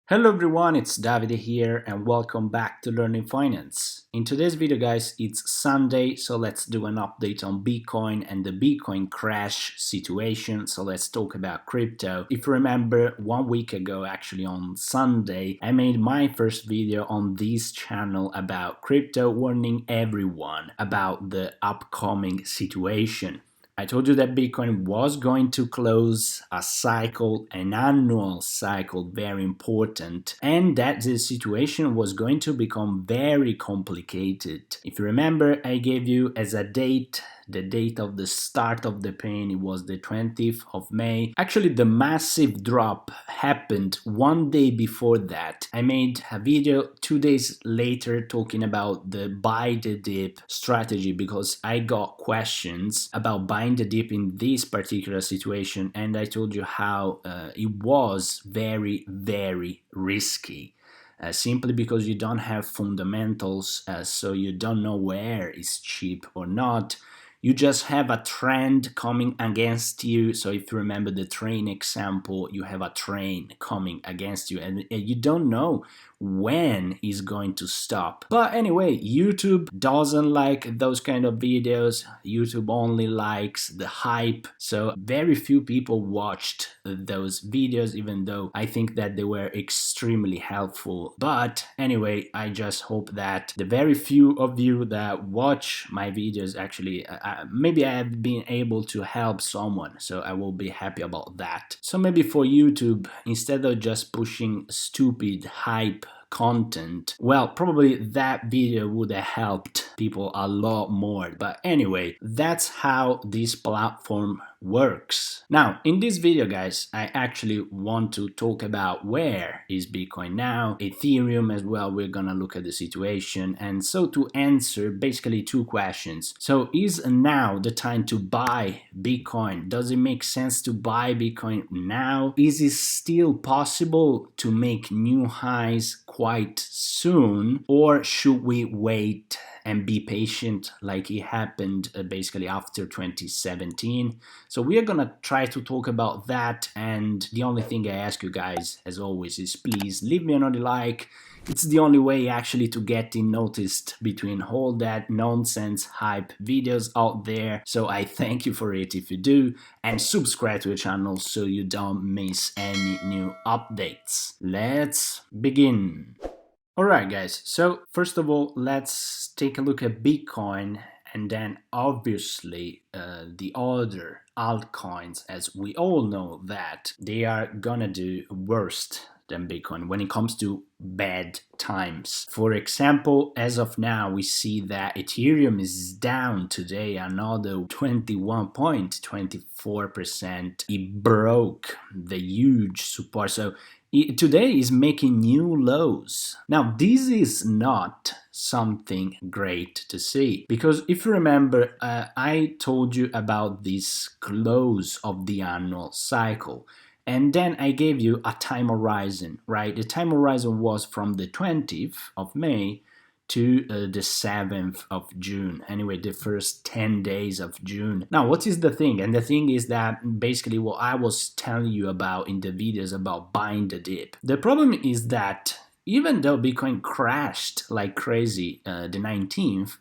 Hello everyone, it's Davide here and welcome back to Learning Finance. In today's video guys, it's Sunday, so let's do an update on Bitcoin and the Bitcoin crash situation. So let's talk about crypto. If you remember, 1 week ago, actually on Sunday, I made my first video on this channel about crypto, warning everyone about the upcoming situation. I told you that Bitcoin was going to close a cycle, an annual cycle, very important, and that the situation was going to become very complicated. If you remember, I gave you as a date the date of the start of the pain. It was the 20th of May. Actually, the massive drop happened 1 day before that. I made a video 2 days later talking about the buy the dip strategy because I got questions about buying the dip in this particular situation, and I told you how it was very, very risky. Simply because you don't have fundamentals, so you don't know where is cheap or not. You just have a trend coming against you. So if you remember the train example, you have a train coming against you and you don't know when is going to stop. But anyway, YouTube doesn't like those kind of videos. YouTube only likes the hype. So very few people watched those videos, even though I think that they were extremely helpful. But anyway, I just hope that the very few of you that watch my videos actually, maybe I have been able to help someone. So I will be happy about that. So maybe for YouTube, instead of just pushing stupid hype content, well, probably that video would have helped people a lot more. But anyway, that's how this platform works. Now, in this video, guys, I actually want to talk about where is Bitcoin now, Ethereum as well. We're gonna look at the situation. And so to answer basically two questions. So is now the time to buy Bitcoin? Does it make sense to buy Bitcoin now? Is it still possible to make new highs quite soon, or should we wait and be patient like it happened basically after 2017? So we are gonna try to talk about that, and the only thing I ask you guys as always is please leave me another like. It's the only way actually to get noticed between all that nonsense hype videos out there. So I thank you for it if you do, and subscribe to the channel so you don't miss any new updates. Let's begin. Alright guys, so first of all, let's take a look at Bitcoin and then obviously the other altcoins, as we all know that they are gonna do worst than Bitcoin when it comes to bad times. For example, as of now, we see that Ethereum is down today another 21.24%. It broke the huge support. So today is making new lows. Now, this is not something great to see, because if you remember, I told you about this close of the annual cycle. And then I gave you a time horizon, right? The time horizon was from the 20th of May to the 7th of June. Anyway, the first 10 days of June. Now, what is the thing? And the thing is that basically what I was telling you about in the videos about buying the dip. The problem is that even though Bitcoin crashed like crazy the 19th,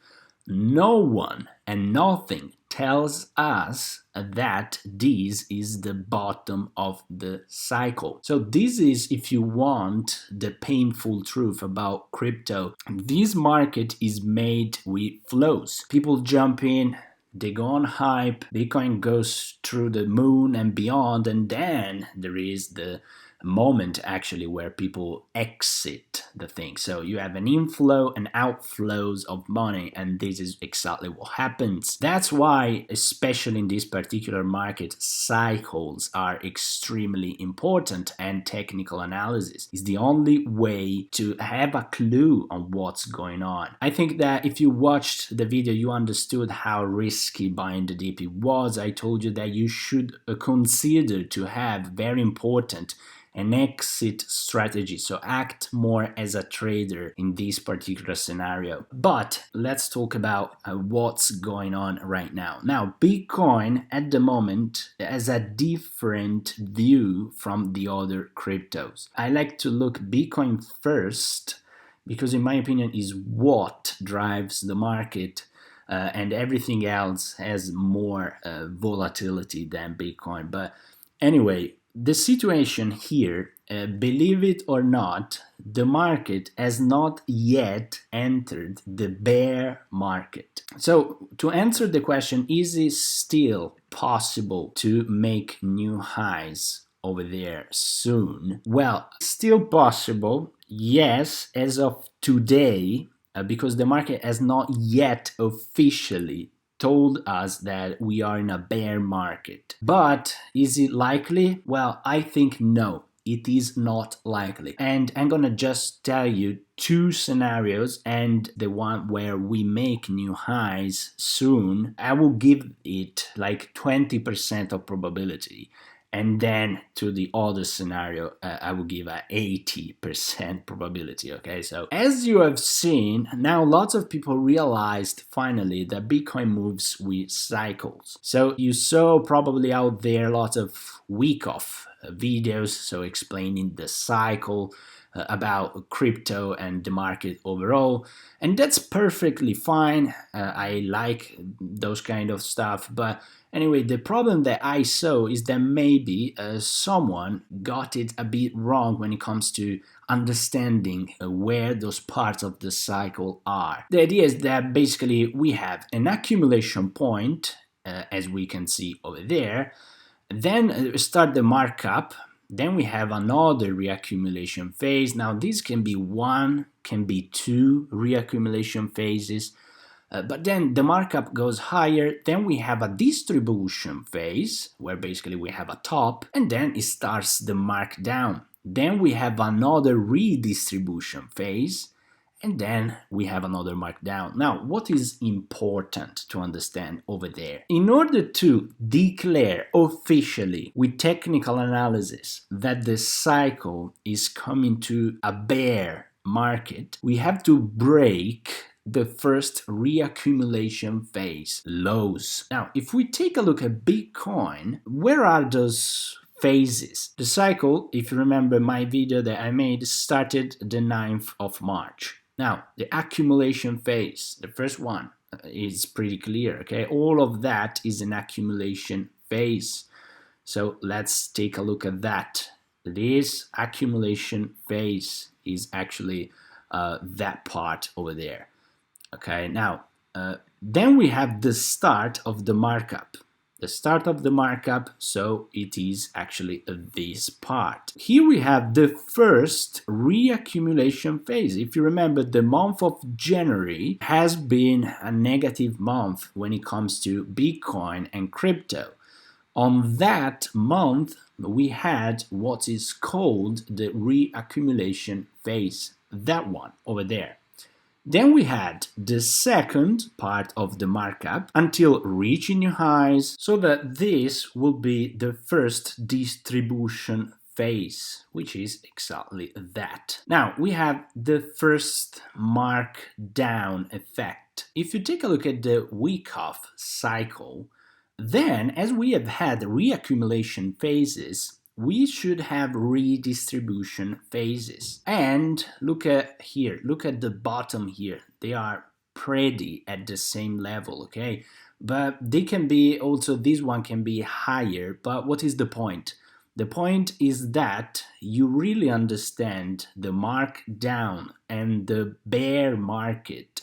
no one and nothing tells us that this is the bottom of the cycle. So this is, if you want, the painful truth about crypto. This market is made with flows. People jump in, they go on hype, Bitcoin goes through the moon and beyond, and then there is the moment actually where people exit the thing. So you have an inflow and outflows of money, and this is exactly what happens. That's why, especially in this particular market, cycles are extremely important, and technical analysis is the only way to have a clue on what's going on. I think that if you watched the video, you understood how risky buying the dip was. I told you that you should consider to have very important an exit strategy. So act more as a trader in this particular scenario. But let's talk about what's going on right now. Now, Bitcoin at the moment has a different view from the other cryptos. I like to look Bitcoin first because in my opinion is what drives the market, and everything else has more volatility than Bitcoin. But anyway, the situation here, believe it or not, the market has not yet entered the bear market. So to answer the question, is it still possible to make new highs over there soon? Well, still possible, yes, as of today, because the market has not yet officially told us that we are in a bear market. But is it likely? Well, I think no. It is not likely. And I'm gonna just tell you two scenarios, and the one where we make new highs soon, I will give it like 20% of probability. And then to the other scenario, I will give a 80% probability, okay? So as you have seen, now lots of people realized finally that Bitcoin moves with cycles. So you saw probably out there lots of week off videos, so explaining the cycle, about crypto and the market overall, and that's perfectly fine. I like those kind of stuff, but anyway, the problem that I saw is that maybe someone got it a bit wrong when it comes to understanding where those parts of the cycle are. The idea is that basically we have an accumulation point, as we can see over there, then start the markup. Then we have another reaccumulation phase. Now this can be one, can be two reaccumulation phases, but then the markup goes higher. Then we have a distribution phase where basically we have a top, and then it starts the markdown. Then we have another redistribution phase, and then we have another markdown. Now, what is important to understand over there? In order to declare officially with technical analysis that the cycle is coming to a bear market, we have to break the first reaccumulation phase lows. Now, if we take a look at Bitcoin, where are those phases? The cycle, if you remember my video that I made, started the 9th of March. Now, the accumulation phase, the first one, is pretty clear, okay? All of that is an accumulation phase. So let's take a look at that. This accumulation phase is actually that part over there. Okay, now, then we have the start of the markup. The start of the markup, so it is actually this part. Here we have the first reaccumulation phase. If you remember, the month of January has been a negative month when it comes to Bitcoin and crypto. On that month, we had what is called the reaccumulation phase, that one over there. Then we had the second part of the markup until reaching new highs, so that this will be the first distribution phase, which is exactly that. Now we have the first markdown effect. If you take a look at the week-off cycle, then as we have had reaccumulation phases, we should have redistribution phases. And look at here, look at the bottom here. They are pretty at the same level, okay? But they can be also, this one can be higher, but what is the point? The point is that you really understand the markdown and the bear market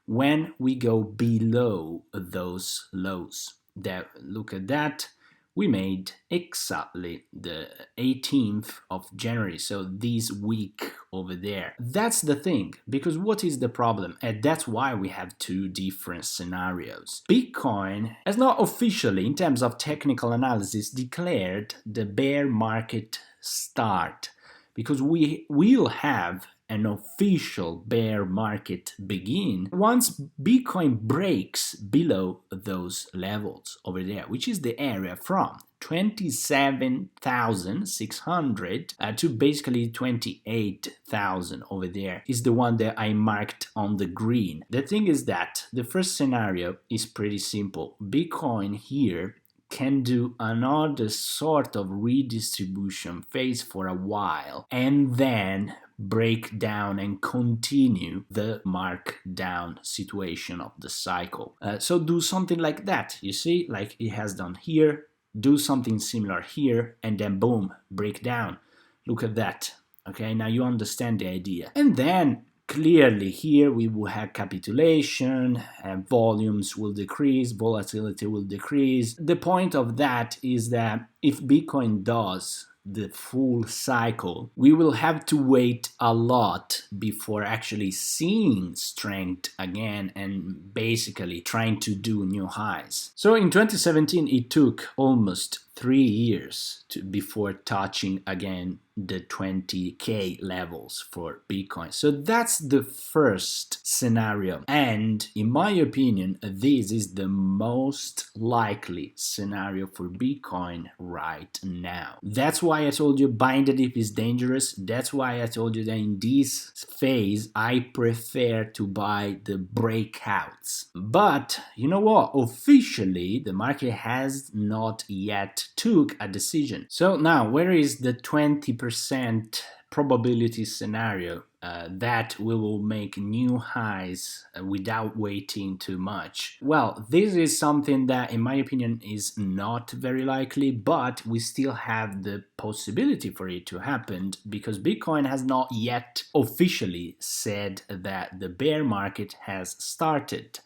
when we go below those lows. That, look at that. We made exactly the 18th of January, so this week over there. That's the thing, because what is the problem? And that's why we have two different scenarios. Bitcoin has not officially, in terms of technical analysis, declared the bear market start, because we will have an official bear market begin once Bitcoin breaks below those levels over there, which is the area from 27,600 to basically 28,000 over there is the one that I marked on the green. The thing is that the first scenario is pretty simple. Bitcoin here can do another sort of redistribution phase for a while and then break down and continue the markdown situation of the cycle. So do something like that, you see, like it has done here, do something similar here, and then boom, break down. Look at that. Okay, now you understand the idea. And then clearly here we will have capitulation, and volumes will decrease, volatility will decrease. The point of that is that if Bitcoin does the full cycle, we will have to wait a lot before actually seeing strength again and basically trying to do new highs. So in 2017 it took almost 3 years before touching again the 20k levels for Bitcoin. So that's the first scenario, and in my opinion this is the most likely scenario for Bitcoin right now. That's why I told you buying the dip is dangerous. That's why I told you that in this phase I prefer to buy the breakouts. But you know what, officially the market has not yet took a decision. So now where is the 20% probability scenario that we will make new highs without waiting too much? Well, this is something that in my opinion is not very likely, but we still have the possibility for it to happen because Bitcoin has not yet officially said that the bear market has started.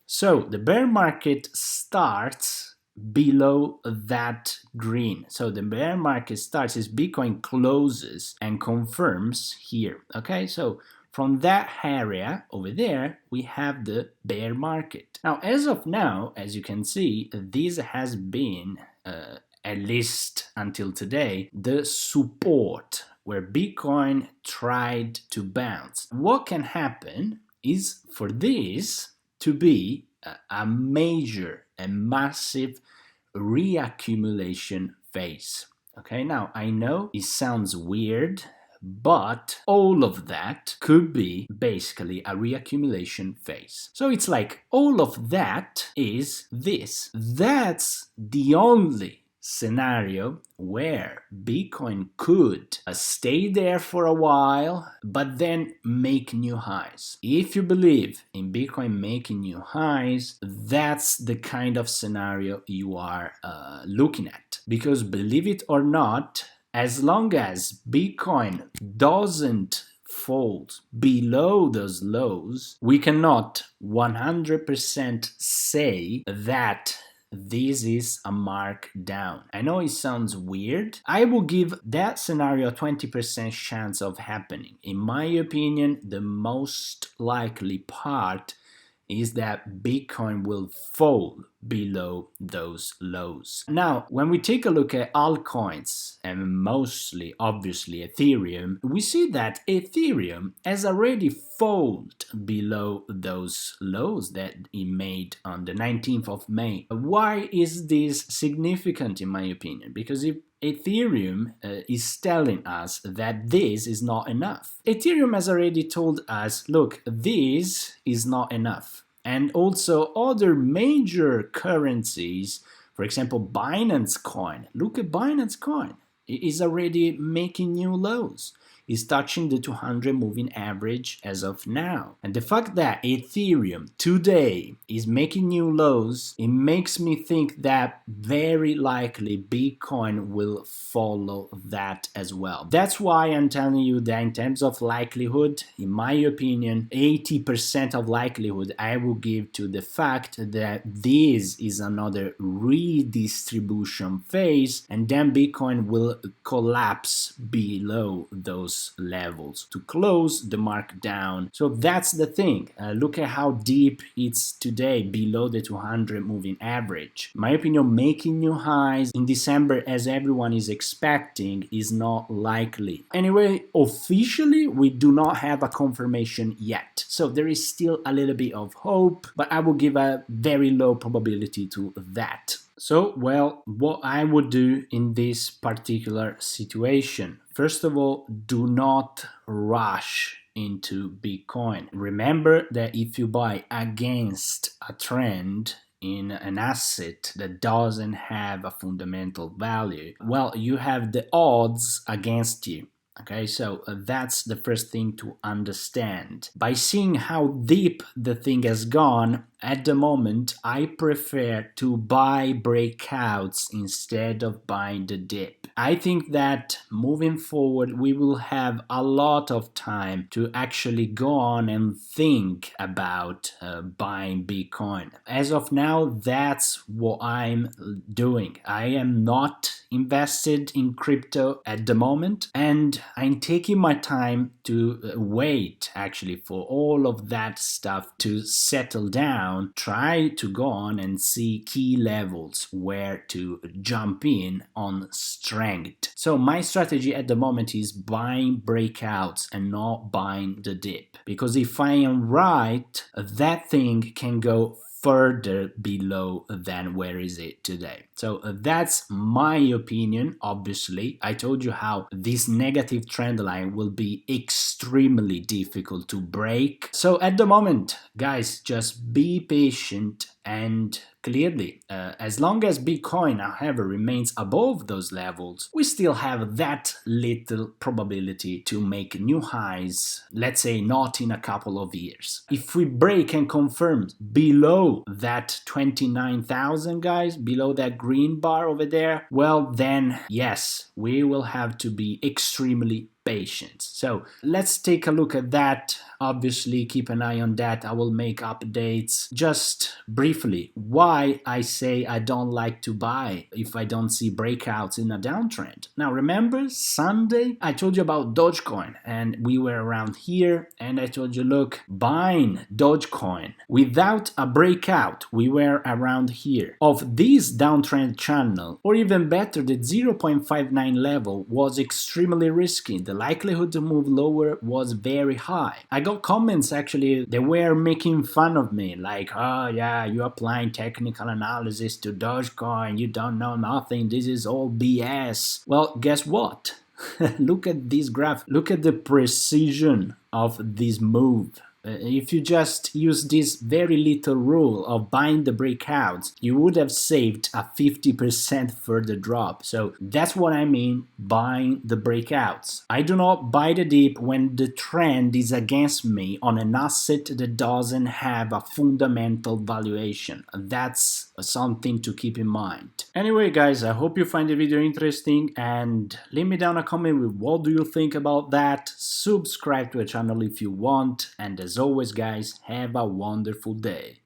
So the bear market starts below that green. So the bear market starts as Bitcoin closes and confirms here. Okay, so from that area over there, we have the bear market. Now, as of now, as you can see, this has been, at least until today, the support where Bitcoin tried to bounce. What can happen is for this to be a major and massive reaccumulation phase. Okay, now I know it sounds weird, but all of that could be basically a reaccumulation phase. So it's like all of that is this. That's the only scenario where Bitcoin could stay there for a while but then make new highs. If you believe in Bitcoin making new highs, that's the kind of scenario you are looking at. Because believe it or not, as long as Bitcoin doesn't fall below those lows, we cannot 100% say that this is a markdown. I know it sounds weird. I will give that scenario a 20% chance of happening. In my opinion, the most likely part is that Bitcoin will fall below those lows. Now, when we take a look at altcoins, and mostly, obviously, Ethereum, we see that Ethereum has already fallen below those lows that it made on the 19th of May. Why is this significant in my opinion? Because if Ethereum is telling us that this is not enough. Ethereum has already told us, look, this is not enough. And also other major currencies, for example, Binance Coin. Look at Binance Coin. It is already making new lows. Is touching the 200 moving average as of now. And the fact that Ethereum today is making new lows, it makes me think that very likely Bitcoin will follow that as well. That's why I'm telling you that in terms of likelihood, in my opinion, 80% of likelihood I will give to the fact that this is another redistribution phase and then Bitcoin will collapse below those levels to close the markdown. So that's the thing. Look at how deep it's today, below the 200 moving average. In my opinion, making new highs in December as everyone is expecting is not likely. Anyway, officially we do not have a confirmation yet. So there is still a little bit of hope, but I will give a very low probability to that. So, well, what I would do in this particular situation, first of all, do not rush into Bitcoin. Remember that if you buy against a trend in an asset that doesn't have a fundamental value, well, you have the odds against you. Okay, so that's the first thing to understand. By seeing how deep the thing has gone, at the moment, I prefer to buy breakouts instead of buying the dip. I think that moving forward, we will have a lot of time to actually go on and think about buying Bitcoin. As of now, that's what I'm doing. I am not invested in crypto at the moment, and I'm taking my time to wait actually for all of that stuff to settle down, try to go on and see key levels where to jump in on strength. So my strategy at the moment is buying breakouts and not buying the dip, because if I am right, that thing can go further below than where is it today. So that's my opinion. Obviously, I told you how this negative trend line will be extremely difficult to break. So at the moment, guys, just be patient, and clearly, as long as Bitcoin, however, remains above those levels, we still have that little probability to make new highs, let's say not in a couple of years. If we break and confirm below that 29,000, guys, below that green bar over there, well then, yes, we will have to be extremely patient. So let's take a look at that. Obviously, keep an eye on that. I will make updates. Just briefly, why I say I don't like to buy if I don't see breakouts in a downtrend. Now, remember Sunday? I told you about Dogecoin, and we were around here, and I told you, look, buying Dogecoin without a breakout, we were around here of this downtrend channel, or even better, the 0.59 level was extremely risky. The likelihood to move lower was very high. I got comments actually, they were making fun of me, like, oh yeah, you're applying technical analysis to Dogecoin, you don't know nothing, this is all BS. Well, guess what? Look at this graph, look at the precision of this move. If you just use this very little rule of buying the breakouts, you would have saved a 50% further drop. So that's what I mean buying the breakouts. I do not buy the dip when the trend is against me on an asset that doesn't have a fundamental valuation. That's something to keep in mind. Anyway, guys, I hope you find the video interesting, and leave me down a comment with what do you think about that. Subscribe to the channel if you want, and as always, guys, have a wonderful day.